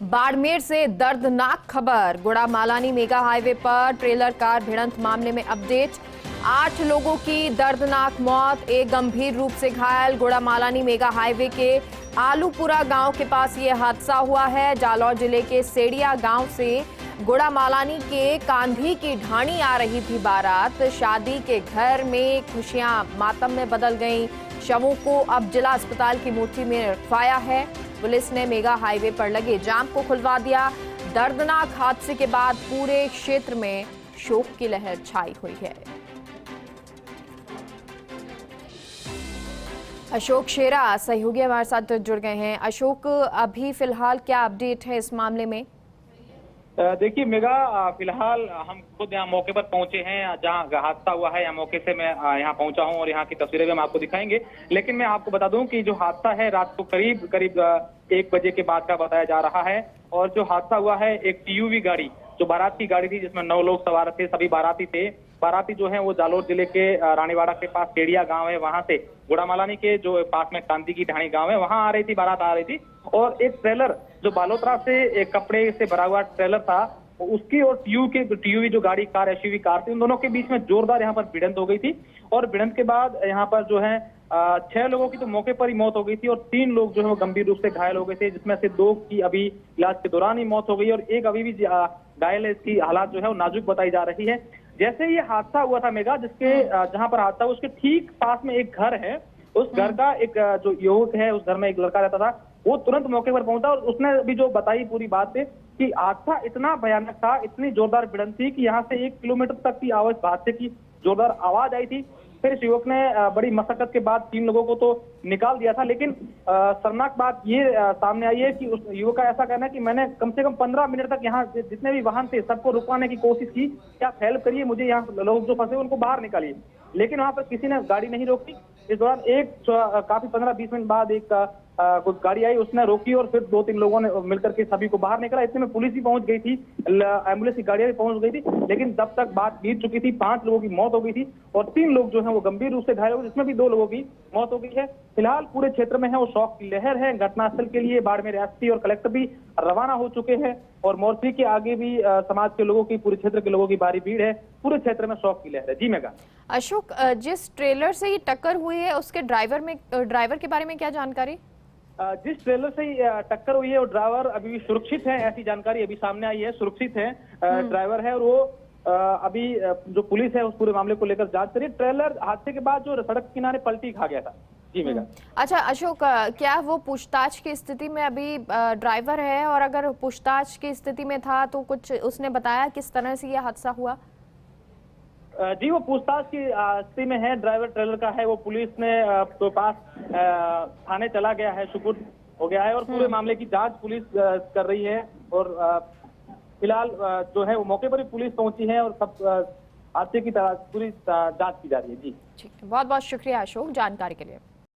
बाड़मेर से दर्दनाक खबर। गुड़ामालानी मेगा हाईवे पर ट्रेलर कार भिड़ंत मामले में अपडेट। 8 लोगों की दर्दनाक मौत, एक गंभीर रूप से घायल। गुड़ामालानी मेगा हाईवे के आलूपुरा गांव के पास ये हादसा हुआ है। जालौर जिले के सेड़िया गांव से गुड़ामालानी के कांधी की ढाणी आ रही थी बारात। शादी के घर में खुशियां मातम में बदल गईं। शवों को अब जिला अस्पताल की मोर्चरी में रखवाया है। पुलिस ने मेगा हाईवे पर लगे जाम को खुलवा दिया। दर्दनाक हादसे के बाद पूरे क्षेत्र में शोक की लहर छाई हुई है। अशोक शेरा सहयोगी हमारे साथ जुड़ गए हैं। अशोक, अभी फिलहाल क्या अपडेट है इस मामले में? देखिए मेगा, फिलहाल हम खुद यहाँ मौके पर पहुंचे हैं जहाँ हादसा हुआ है। यहाँ मौके से मैं यहाँ पहुंचा हूँ और यहाँ की तस्वीरें भी हम आपको दिखाएंगे। लेकिन मैं आपको बता दूं कि जो हादसा है रात को करीब 1 बजे के बाद का बताया जा रहा है। और जो हादसा हुआ है, एक टीयूवी गाड़ी जो बारात की गाड़ी थी जिसमें 9 लोग सवार थे, सभी बाराती थे। बाराती जो है वो जालोर जिले के रानीवाड़ा के पास सेड़िया गांव है, वहां से गुड़ामालानी के जो पास में कांदी की ढाणी गांव है वहां आ रही थी, बारात आ रही थी। और एक ट्रेलर जो बालोतरा से एक कपड़े से भरा हुआ ट्रेलर था, उसकी और टीयूवी जो गाड़ी कार एसयूवी कार थी, उन दोनों के बीच में जोरदार यहाँ पर भिड़ंत हो गई थी। और भिड़ंत के बाद यहाँ पर जो है 6 लोगों की तो मौके पर ही मौत हो गई थी और 3 लोग जो है वो गंभीर रूप से घायल हो गए थे, जिसमें से 2 की अभी इलाज के दौरान ही मौत हो गई और एक अभी भी घायल है। इसकी हालात जो है वो नाजुक बताई जा रही है। जैसे ये हादसा हुआ था मेगा, जिसके जहां पर हादसा हुआ उसके ठीक पास में एक घर है। उस घर का एक जो युवक है, उस घर में एक लड़का रहता था, वो तुरंत मौके पर पहुंचा और उसने अभी जो बताई पूरी बात है कि हादसा इतना भयानक था, इतनी जोरदार भिड़ंत थी कि यहाँ से 1 किलोमीटर तक की आवाज हादसे की जोरदार आवाज आई थी। फिर इस युवक ने बड़ी मशक्कत के बाद 3 लोगों को तो निकाल दिया था। लेकिन शर्मनाक बात ये सामने आई है कि उस युवक का ऐसा कहना है कि मैंने कम से कम 15 मिनट तक यहाँ जितने भी वाहन थे सबको रुकवाने की कोशिश की, क्या हेल्प करिए, मुझे यहाँ लोग जो फंसे उनको बाहर निकालिए, लेकिन वहां पर किसी ने गाड़ी नहीं रोकी। इस दौरान काफी 15-20 मिनट बाद एक कुछ गाड़ी आई, उसने रोकी और फिर 2-3 लोगों ने मिलकर के सभी को बाहर निकाला। इतने में पुलिस भी पहुंच गई थी, एम्बुलेंस की गाड़ियां भी पहुंच गई थी, लेकिन तब तक बात बीत चुकी थी। 5 लोगों की मौत हो गई थी और 3 लोग जो है वो गंभीर रूप से घायल हो गए, जिसमें भी 2 लोगों की मौत हो गई है। फिलहाल पूरे क्षेत्र में है वो शौक की लहर है। घटनास्थल के लिए बाड़मेर एसपी और कलेक्टर भी रवाना हो चुके हैं और मोर्चे के आगे भी समाज के लोगों की, पूरे क्षेत्र के लोगों की भारी भीड़ है। पूरे क्षेत्र में शौक की लहर है। जी मेगा। अशोक, जिस ट्रेलर से ये टक्कर हुई है उसके ड्राइवर के बारे में क्या जानकारी? जिस ट्रेलर से टक्कर हुई है वो ड्राइवर अभी भी सुरक्षित है, ऐसी जानकारी अभी सामने आई है। सुरक्षित है ड्राइवर है और वो अभी जो पुलिस है उस पूरे मामले को लेकर जांच करी। ट्रेलर हादसे के बाद जो सड़क किनारे पलटी खा गया था। जी मेगा। अच्छा अशोक, क्या वो पूछताछ की स्थिति में अभी ड्राइवर है, और अगर पूछताछ की स्थिति में था तो कुछ उसने बताया किस तरह से ये हादसा हुआ? जी वो पूछताछ की स्थिति में है। ड्राइवर ट्रेलर का है वो पुलिस ने तो पास थाने चला गया है, सुपुर्द हो गया है और पूरे मामले की जांच पुलिस कर रही है। और फिलहाल जो है वो मौके पर ही पुलिस पहुंची है और सब हादसे की पूरी जांच की जा रही है। जी ठीक है, बहुत बहुत शुक्रिया अशोक जानकारी के लिए।